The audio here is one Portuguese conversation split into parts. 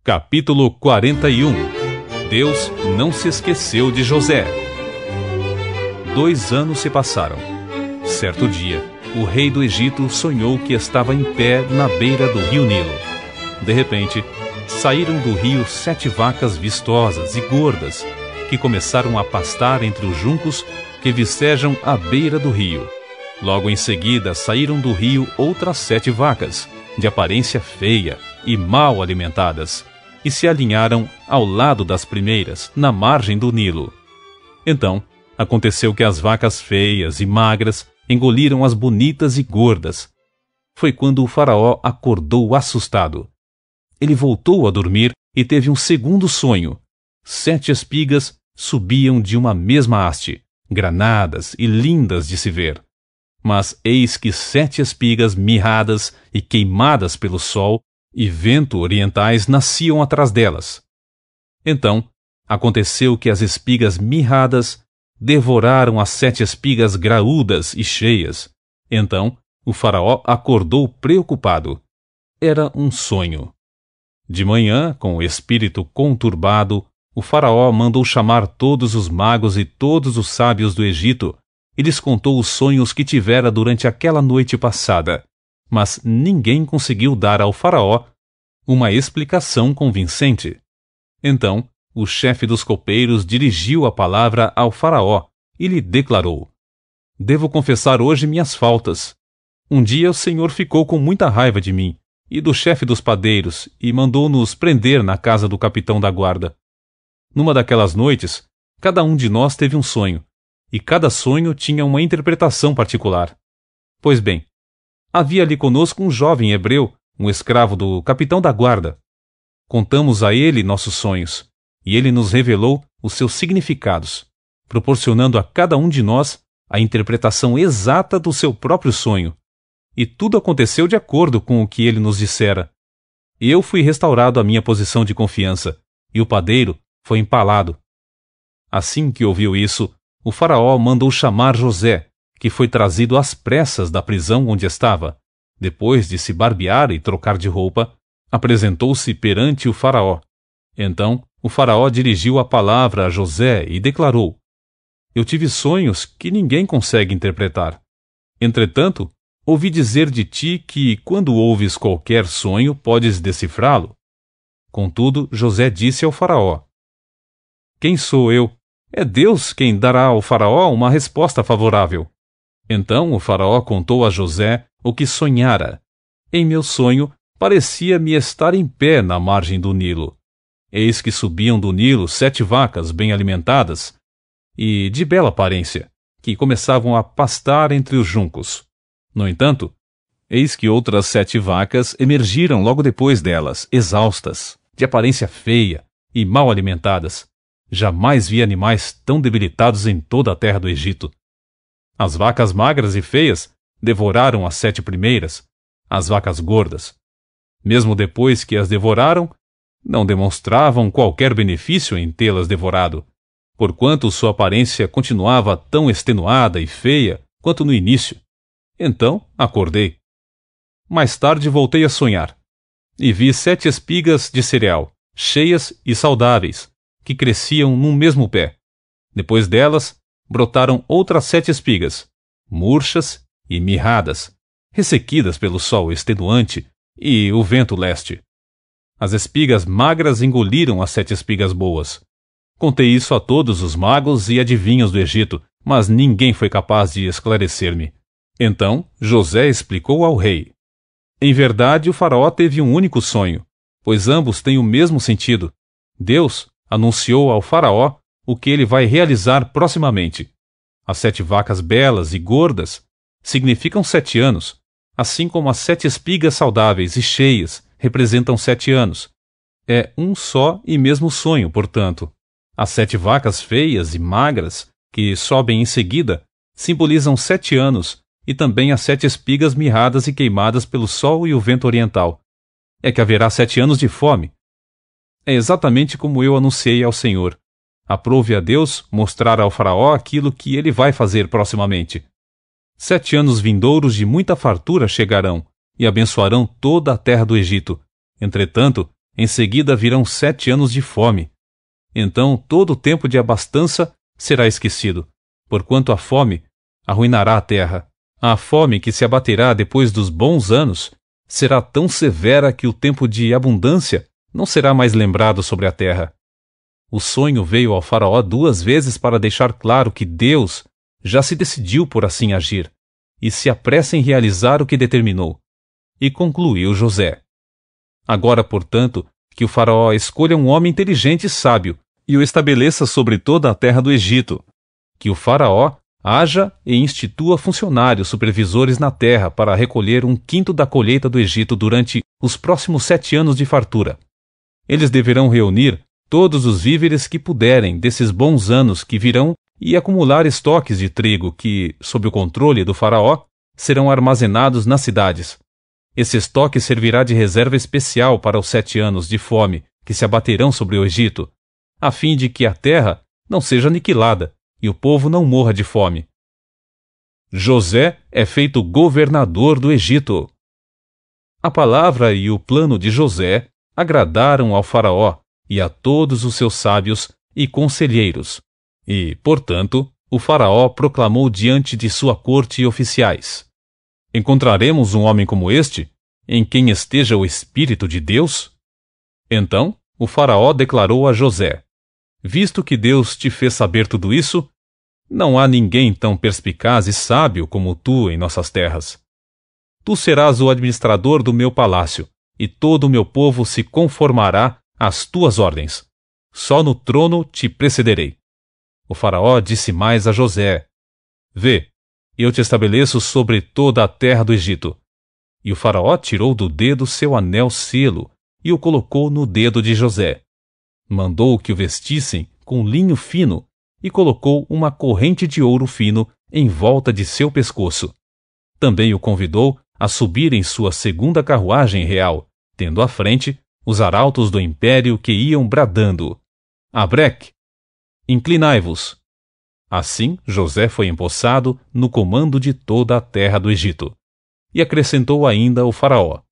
Capítulo 41. Deus não se esqueceu de José. 2 anos se passaram. Certo dia, o rei do Egito sonhou que estava em pé na beira do rio Nilo. De repente, saíram do rio 7 vacas vistosas e gordas, que começaram a pastar entre os juncos que vicejam à beira do rio. Logo em seguida, saíram do rio outras 7 vacas, de aparência feia e mal alimentadas, e se alinharam ao lado das primeiras, na margem do Nilo. Então, aconteceu que as vacas feias e magras engoliram as bonitas e gordas. Foi quando o faraó acordou assustado. Ele voltou a dormir e teve um segundo sonho. 7 espigas subiam de uma mesma haste, granadas e lindas de se ver. Mas eis que 7 espigas mirradas e queimadas pelo sol e vento orientais nasciam atrás delas. Então, aconteceu que as espigas mirradas devoraram as 7 espigas graúdas e cheias. Então, o faraó acordou preocupado. Era um sonho. De manhã, com o espírito conturbado, o faraó mandou chamar todos os magos e todos os sábios do Egito e lhes contou os sonhos que tivera durante aquela noite passada. Mas ninguém conseguiu dar ao faraó uma explicação convincente. Então, o chefe dos copeiros dirigiu a palavra ao faraó e lhe declarou: "Devo confessar hoje minhas faltas. Um dia o Senhor ficou com muita raiva de mim e do chefe dos padeiros e mandou-nos prender na casa do capitão da guarda. Numa daquelas noites, cada um de nós teve um sonho, e cada sonho tinha uma interpretação particular. Pois bem, havia ali conosco um jovem hebreu, um escravo do capitão da guarda. Contamos a ele nossos sonhos, e ele nos revelou os seus significados, proporcionando a cada um de nós a interpretação exata do seu próprio sonho. E tudo aconteceu de acordo com o que ele nos dissera. Eu fui restaurado à minha posição de confiança, e o padeiro foi empalado." Assim que ouviu isso, o faraó mandou chamar José, que foi trazido às pressas da prisão onde estava. Depois de se barbear e trocar de roupa, apresentou-se perante o faraó. Então, o faraó dirigiu a palavra a José e declarou: "Eu tive sonhos que ninguém consegue interpretar. Entretanto, ouvi dizer de ti que, quando ouves qualquer sonho, podes decifrá-lo." Contudo, José disse ao faraó: "Quem sou eu? É Deus quem dará ao faraó uma resposta favorável." Então o faraó contou a José o que sonhara. "Em meu sonho, parecia-me estar em pé na margem do Nilo. Eis que subiam do Nilo 7 vacas bem alimentadas e de bela aparência, que começavam a pastar entre os juncos. No entanto, eis que outras 7 vacas emergiram logo depois delas, exaustas, de aparência feia e mal alimentadas. Jamais vi animais tão debilitados em toda a terra do Egito. As vacas magras e feias devoraram as 7 primeiras, as vacas gordas. Mesmo depois que as devoraram, não demonstravam qualquer benefício em tê-las devorado, porquanto sua aparência continuava tão extenuada e feia quanto no início. Então acordei. Mais tarde voltei a sonhar, e vi 7 espigas de cereal, cheias e saudáveis, que cresciam num mesmo pé. Depois delas, brotaram outras 7 espigas, murchas e mirradas, ressequidas pelo sol extenuante e o vento leste. As espigas magras engoliram as 7 espigas boas. Contei isso a todos os magos e adivinhos do Egito, mas ninguém foi capaz de esclarecer-me." Então José explicou ao rei: "Em verdade, o faraó teve um único sonho, pois ambos têm o mesmo sentido. Deus anunciou ao faraó o que ele vai realizar proximamente. As 7 vacas belas e gordas significam 7 anos, assim como as 7 espigas saudáveis e cheias representam 7 anos. É um só e mesmo sonho, portanto. As 7 vacas feias e magras, que sobem em seguida, simbolizam 7 anos, e também as 7 espigas mirradas e queimadas pelo sol e o vento oriental. É que haverá 7 anos de fome. É exatamente como eu anunciei ao Senhor. Aprove a Deus mostrar ao faraó aquilo que ele vai fazer proximamente. 7 anos vindouros de muita fartura chegarão, e abençoarão toda a terra do Egito. Entretanto, em seguida virão 7 anos de fome. Então todo o tempo de abastança será esquecido, porquanto a fome arruinará a terra. A fome que se abaterá depois dos bons anos será tão severa que o tempo de abundância não será mais lembrado sobre a terra. O sonho veio ao faraó 2 vezes para deixar claro que Deus já se decidiu por assim agir, e se apressa em realizar o que determinou. E concluiu José: agora, portanto, que o faraó escolha um homem inteligente e sábio, e o estabeleça sobre toda a terra do Egito. Que o faraó haja e institua funcionários supervisores na terra para recolher 1/5 da colheita do Egito durante os próximos 7 anos de fartura. Eles deverão reunir todos os víveres que puderem desses bons anos que virão e acumular estoques de trigo que, sob o controle do faraó, serão armazenados nas cidades. Esse estoque servirá de reserva especial para os 7 anos de fome que se abaterão sobre o Egito, a fim de que a terra não seja aniquilada e o povo não morra de fome. José é feito governador do Egito. A palavra e o plano de José agradaram ao faraó e a todos os seus sábios e conselheiros, e, portanto, o faraó proclamou diante de sua corte e oficiais: encontraremos um homem como este, em quem esteja o Espírito de Deus? Então, o faraó declarou a José: visto que Deus te fez saber tudo isso, não há ninguém tão perspicaz e sábio como tu em nossas terras. Tu serás o administrador do meu palácio, e todo o meu povo se conformará às tuas ordens. Só no trono te precederei. O faraó disse mais a José: vê, eu te estabeleço sobre toda a terra do Egito. E o faraó tirou do dedo seu anel selo e o colocou no dedo de José. Mandou que o vestissem com linho fino e colocou uma corrente de ouro fino em volta de seu pescoço. Também o convidou a subir em sua 2ª carruagem real, tendo à frente os arautos do império que iam bradando: Abreque, inclinai-vos. Assim José foi empossado no comando de toda a terra do Egito. E acrescentou ainda o faraó: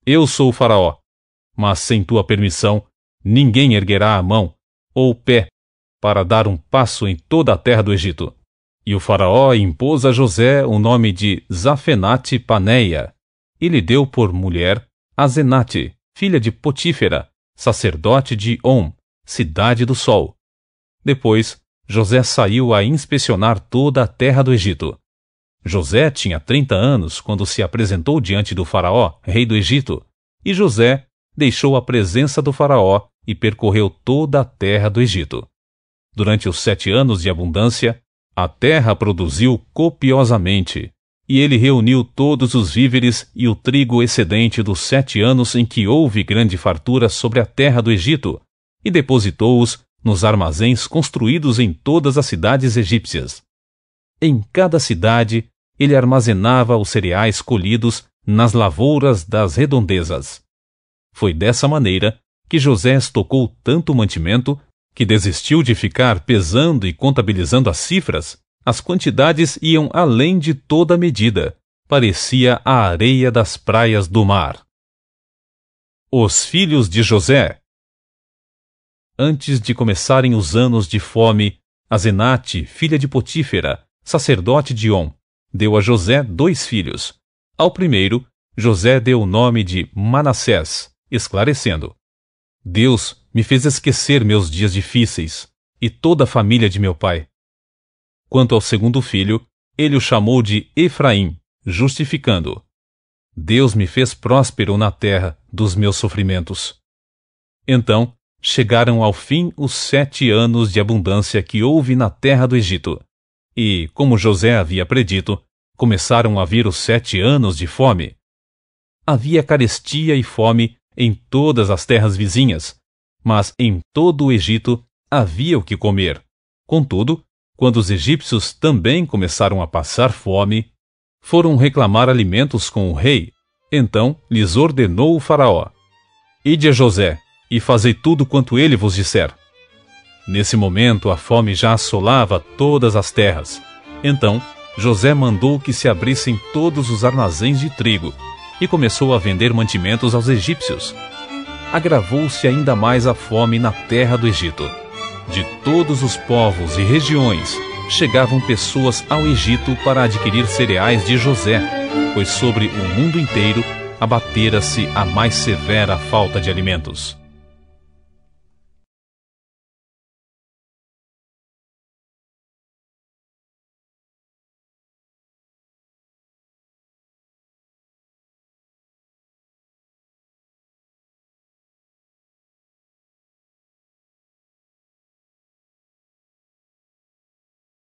eu sou o faraó, mas sem tua permissão ninguém erguerá a mão ou o pé para dar um passo em toda a terra do Egito. E o faraó impôs a José o nome de Zafenate-Paneia, e lhe deu por mulher Azenate, filha de Potífera, sacerdote de On, cidade do sol. Depois, José saiu a inspecionar toda a terra do Egito. José tinha 30 anos quando se apresentou diante do faraó, rei do Egito, e José deixou a presença do faraó e percorreu toda a terra do Egito. Durante os 7 anos de abundância, a terra produziu copiosamente, e ele reuniu todos os víveres e o trigo excedente dos 7 anos em que houve grande fartura sobre a terra do Egito, e depositou-os nos armazéns construídos em todas as cidades egípcias. Em cada cidade, ele armazenava os cereais colhidos nas lavouras das redondezas. Foi dessa maneira que José estocou tanto mantimento que desistiu de ficar pesando e contabilizando as cifras. As quantidades iam além de toda medida. Parecia a areia das praias do mar. Os filhos de José. Antes de começarem os anos de fome, Azenate, filha de Potífera, sacerdote de On, deu a José 2 filhos. Ao primeiro, José deu o nome de Manassés, esclarecendo: Deus me fez esquecer meus dias difíceis e toda a família de meu pai. Quanto ao segundo filho, ele o chamou de Efraim, justificando: Deus me fez próspero na terra dos meus sofrimentos. Então, chegaram ao fim os 7 anos de abundância que houve na terra do Egito. E, como José havia predito, começaram a vir os 7 anos de fome. Havia carestia e fome em todas as terras vizinhas, mas em todo o Egito havia o que comer. Contudo, quando os egípcios também começaram a passar fome, foram reclamar alimentos com o rei. Então lhes ordenou o faraó: Ide a José, e fazei tudo quanto ele vos disser. Nesse momento a fome já assolava todas as terras. Então José mandou que se abrissem todos os armazéns de trigo, e começou a vender mantimentos aos egípcios. agravou-se ainda mais a fome na terra do Egito. De todos os povos e regiões, chegavam pessoas ao Egito para adquirir cereais de José, pois sobre o mundo inteiro abatera-se a mais severa falta de alimentos.